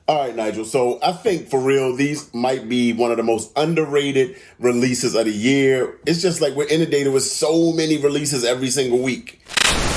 All right, Nigel. So I think for real, these might be one of the most underrated releases of the year. It's just like we're inundated with so many releases every single week.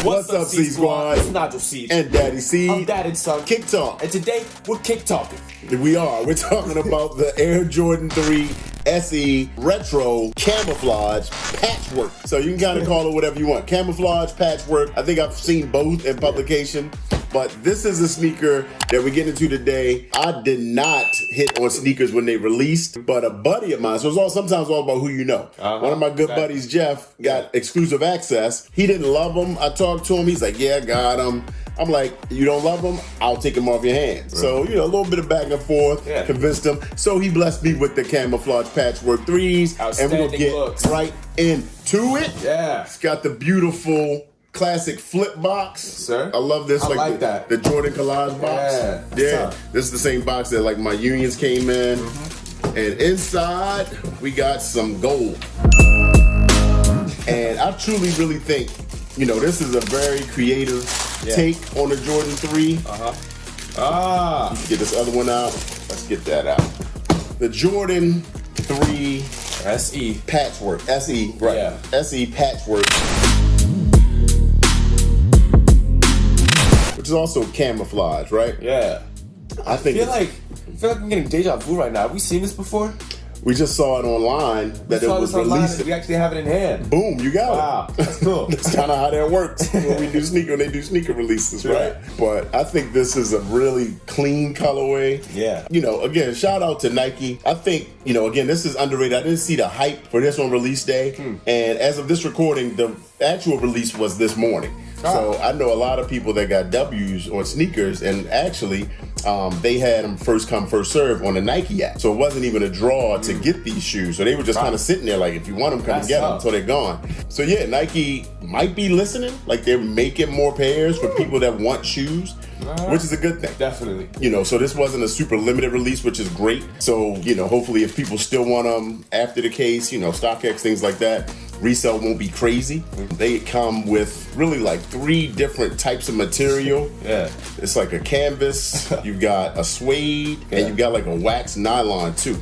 What's up, C Squad? It's Nigel C. And Daddy C. I'm Daddy Son. Kick Talk. And today, we're kick talking. We are. We're talking about the Air Jordan 3 SE Retro Camouflage Patchwork. So you can kind of call it whatever you want. Camouflage, Patchwork. I think I've seen both in publication. But this is a sneaker that we get into today. I did not hit on sneakers when they released, but a buddy of mine, so it's sometimes all about who you know. One of my good buddies, Jeff, got exclusive access. He didn't love them. I talked to him. He's like, yeah, I got them. I'm like, you don't love them? I'll take them off your hands. So, a little bit of back and forth, convinced him. So he blessed me with the Camouflage Patchwork 3s. And we're going to get right into it. Yeah. It's got the beautiful classic flip box. Sir? I love this. I like that. The Jordan Collage box. Yeah. This is the same box that like my unions came in. And inside, we got some gold. And I truly, really think, this is a very creative take on the Jordan 3. Get this other one out. Let's get that out. The Jordan 3 SE Patchwork. SE, right. Yeah. SE Patchwork. Which is also camouflage, right? Yeah. I feel like I'm getting deja vu right now. Have we seen this before? We just saw it online that it was released. We actually have it in hand. Boom, you got it. Wow, that's cool. That's kind of how that works when they do sneaker releases, right? But I think this is a really clean colorway. Yeah. Again, shout out to Nike. I think, again, this is underrated. I didn't see the hype for this on release day. And as of this recording, the actual release was this morning. So I know a lot of people that got W's on sneakers, and actually they had them first come, first serve on the Nike app. So it wasn't even a draw to get these shoes. So they were just kind of sitting there like, if you want them, come and get them until they're gone. So yeah, Nike might be listening. Like they're making more pairs for people that want shoes, which is a good thing. Definitely. So this wasn't a super limited release, which is great. So, hopefully if people still want them after the case, StockX, things like that, resale won't be crazy. They come with really like 3 different types of material. Yeah. It's like a canvas, you've got a suede, and you've got like a wax nylon too.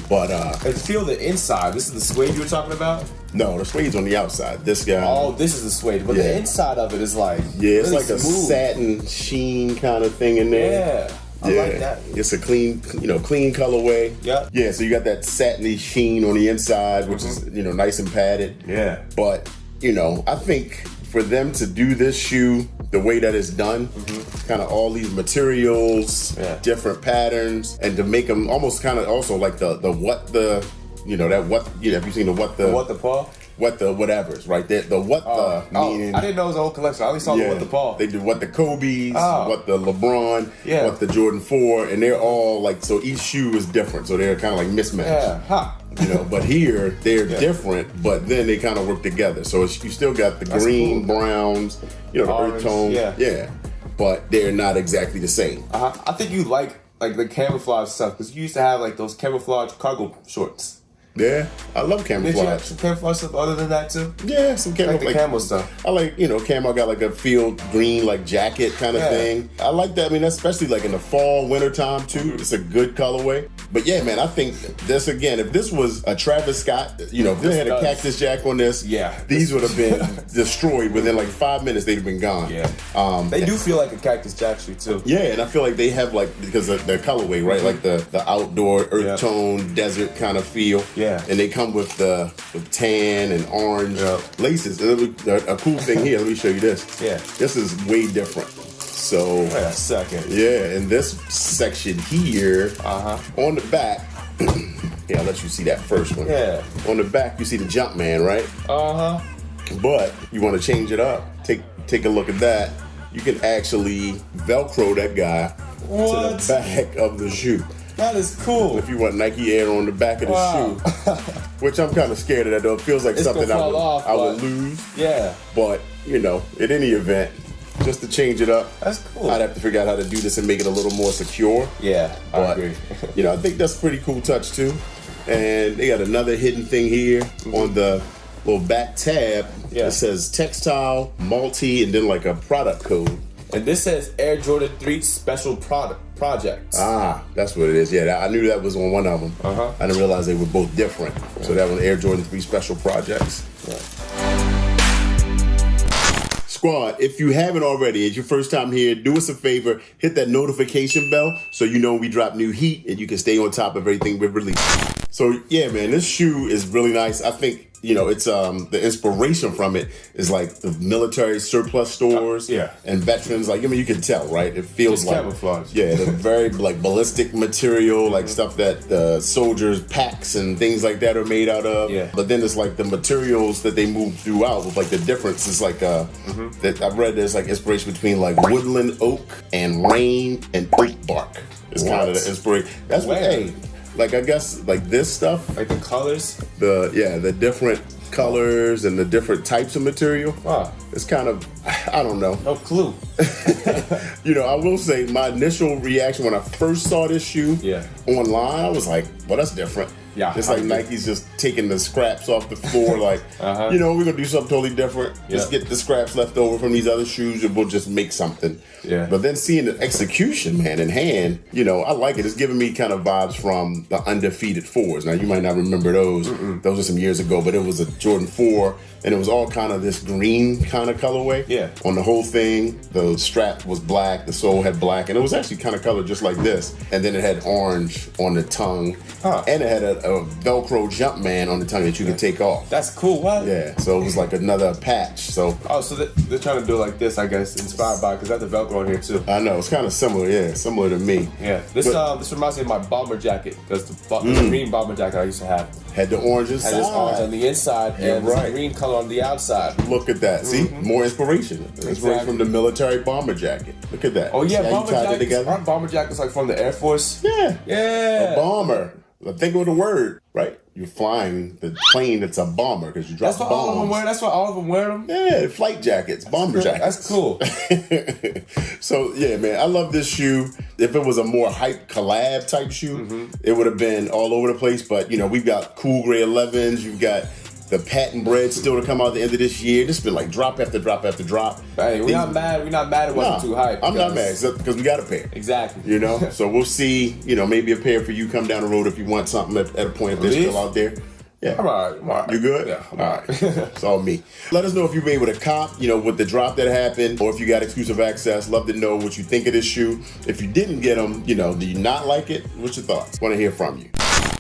But and feel the inside. This is the suede you were talking about? No, the suede's on the outside. This guy. Oh, this is the suede, but the inside of it is like it's really like a satin sheen kind of thing in there. Yeah. I like that. It's a clean colorway. Yeah. Yeah, so you got that satiny sheen on the inside, which is, nice and padded. Yeah. But, I think for them to do this shoe the way that it's done, kind of all these materials, different patterns, and to make them almost kind of also like have you seen the paw? What the whatevers, right there. The meaning. I didn't know it was a whole collection. I only saw the what the paw. They do what the Kobe's, what the LeBron, what the Jordan 4, and they're all like, so each shoe is different. So they're kind of like mismatched. Yeah. But here they're different, but then they kind of work together. So you still got the green, browns, the earth tone. Yeah. But they're not exactly the same. I think you like the camouflage stuff because you used to have like those camouflage cargo shorts. Yeah, I love camouflage. Did you have some camouflage stuff other than that too? Yeah, some camouflage. Like the camo stuff. I like, camo got like a field green like jacket kind of thing. I like that. I mean, especially like in the fall, winter time too. It's a good colorway. But yeah, man, I think this again, if this was a Travis Scott, if they had a Cactus Jack on this, these would have been destroyed within like 5 minutes. They'd have been gone. Yeah. They do feel like a Cactus Jack shoe too. Yeah, and I feel like they have because of their colorway, right? Like the outdoor earth tone desert kind of feel. Yeah. And they come with the tan and orange laces. And a cool thing here, let me show you this. Yeah. This is way different. So wait a second. Yeah, in this section here, on the back, I'll let you see that first one. Yeah. On the back, you see the Jumpman, right? But you want to change it up. Take a look at that. You can actually Velcro that guy to the back of the shoe. That is cool. If you want Nike Air on the back of the shoe, which I'm kind of scared of that though. It feels like something I would lose. Yeah. But, in any event, just to change it up. That's cool. I'd have to figure out how to do this and make it a little more secure. Yeah, I agree. I think that's a pretty cool touch too. And they got another hidden thing here on the little back tab. It says textile, multi, and then like a product code. And this says Air Jordan 3 special product. projects. Ah, that's what it is. Yeah, I knew that was on one of them. I didn't realize they were both different. So that was Air Jordan 3 Special Projects. Squad, if you haven't already, it's your first time here, do us a favor, hit that notification bell so you know we drop new heat and you can stay on top of everything we release. So yeah, man, this shoe is really nice. I think, you know, it's the inspiration from it is like the military surplus stores and veterans. Like, I mean, you can tell, right? It feels like camouflage. Yeah, the very like ballistic material, like stuff that the soldiers' packs and things like that are made out of. Yeah. But then it's like the materials that they move throughout with like the difference is like that I've read there's like inspiration between like woodland oak and rain and oak bark. It's kind of the inspiration. That's what like I guess like this stuff, like the colors, the different colors and the different types of material. Wow, it's kind of, I don't know. No clue. You know, I will say my initial reaction when I first saw this shoe online, I was like, well, that's different. Yeah, it's like Nike's just taking the scraps off the floor, like, you know, we're gonna do something totally different. Just get the scraps left over from these other shoes and we'll just make something. Yeah. But then seeing the execution, man, in hand, you know, I like it. It's giving me kind of vibes from the Undefeated 4s. Now, you might not remember those. Those are some years ago, but it was a Jordan 4, and it was all kind of this green kind of colorway. Yeah. On the whole thing, the strap was black, the sole had black, and it was actually kind of colored just like this. And then it had orange on the tongue, and it had a Velcro Jumpman on the tongue that you could take off. That's cool. What? Yeah, so it was like another patch. So so they're trying to do it like this, I guess, inspired by, because that's the Velcro on here too. I know, it's kind of similar, similar to me. Yeah, this reminds me of my bomber jacket, because the green bomber jacket I used to have had the orange inside. Had this orange on the inside and this green color on the outside. Look at that. See, more inspiration. Inspiration from the military bomber jacket. Look at that. Oh yeah, see bomber jackets. Aren't bomber jackets like from the Air Force? Yeah. A bomber. Think of the word, right? You're flying the plane that's a bomber because you drop bombs. All of them wear. That's why all of them wear them. Yeah, flight jackets, bomber jackets. That's cool. So yeah, man, I love this shoe. If it was a more hype collab type shoe, it would have been all over the place. But you know, we've got cool gray 11s. You've got the patent bread still to come out at the end of this year. This has been like drop after drop after drop. Hey, we're not mad. We're not mad it wasn't too hype. I'm not mad because we got a pair. Exactly. You know, so we'll see. You know, maybe a pair for you come down the road if you want something at a point if they're still out there. Yeah. I'm all right. You good? Yeah. All right. It's all me. Let us know if you've been able to cop, you know, with the drop that happened, or if you got exclusive access. Love to know what you think of this shoe. If you didn't get them, you know, do you not like it? What's your thoughts? Want to hear from you.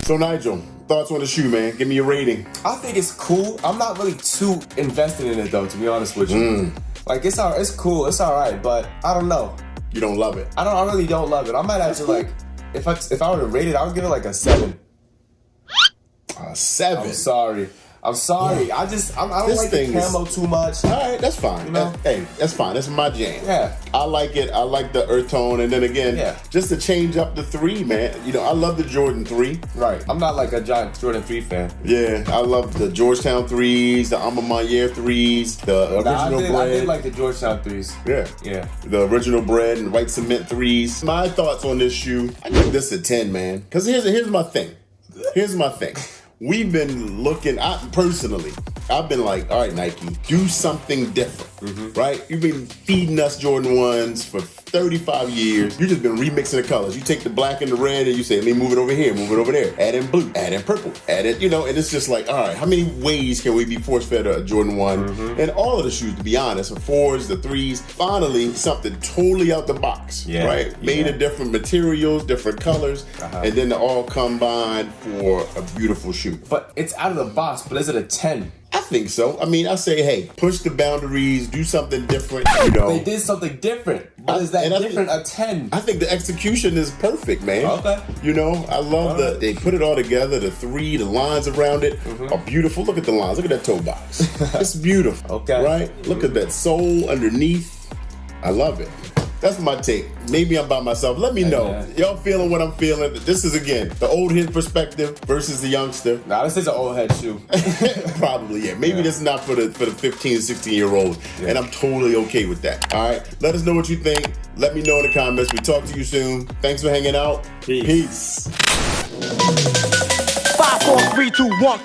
So Nigel, thoughts on the shoe, man? Give me your rating. I think it's cool. I'm not really too invested in it though, to be honest with you. Like it's cool, it's all right, but I don't know. You don't love it? I really don't love it. I might actually like, if I were to rate it, I would give it like a 7. A 7? I'm sorry. I don't like the camo too much. All right, that's fine. You know? Hey, that's fine. That's my jam. Yeah. I like it. I like the earth tone. And then again, just to change up the 3, man. You know, I love the Jordan 3. Right. I'm not like a giant Jordan 3 fan. Yeah, I love the Georgetown 3s, the Alma-Mater 3s, the original bread. I did like the Georgetown 3s. Yeah. The original bread and white cement 3s. My thoughts on this shoe, I give this a 10, man. Because here's my thing. We've been looking, I've been like, all right, Nike, do something different, right? You've been feeding us Jordan 1s for 35 years. You've just been remixing the colors. You take the black and the red and you say, let me move it over here, move it over there. Add in blue, add in purple, add in, you know, and it's just like, all right, how many ways can we be force-fed a Jordan 1? And all of the shoes, to be honest, the 4s, the 3s, finally something totally out the box, right? Made of different materials, different colors, and then they all combined for a beautiful shoe. But it's out of the box, but is it a 10? I think so. I mean, I say, hey, push the boundaries, do something different, you know. They did something different. But is that different a 10? I think the execution is perfect, man. Okay. You know, I love they put it all together, the lines around it are beautiful. Look at the lines. Look at that toe box. It's beautiful. Okay. Right? Look at that sole underneath. I love it. That's my take. Maybe I'm by myself. Let me know. Y'all feeling what I'm feeling? This is, again, the old head perspective versus the youngster. Nah, this is an old head shoe. Probably, yeah. Maybe this is not for the 15, 16-year-olds. And I'm totally okay with that. All right? Let us know what you think. Let me know in the comments. We talk to you soon. Thanks for hanging out. Peace. 5, 4, 3, 2, 1.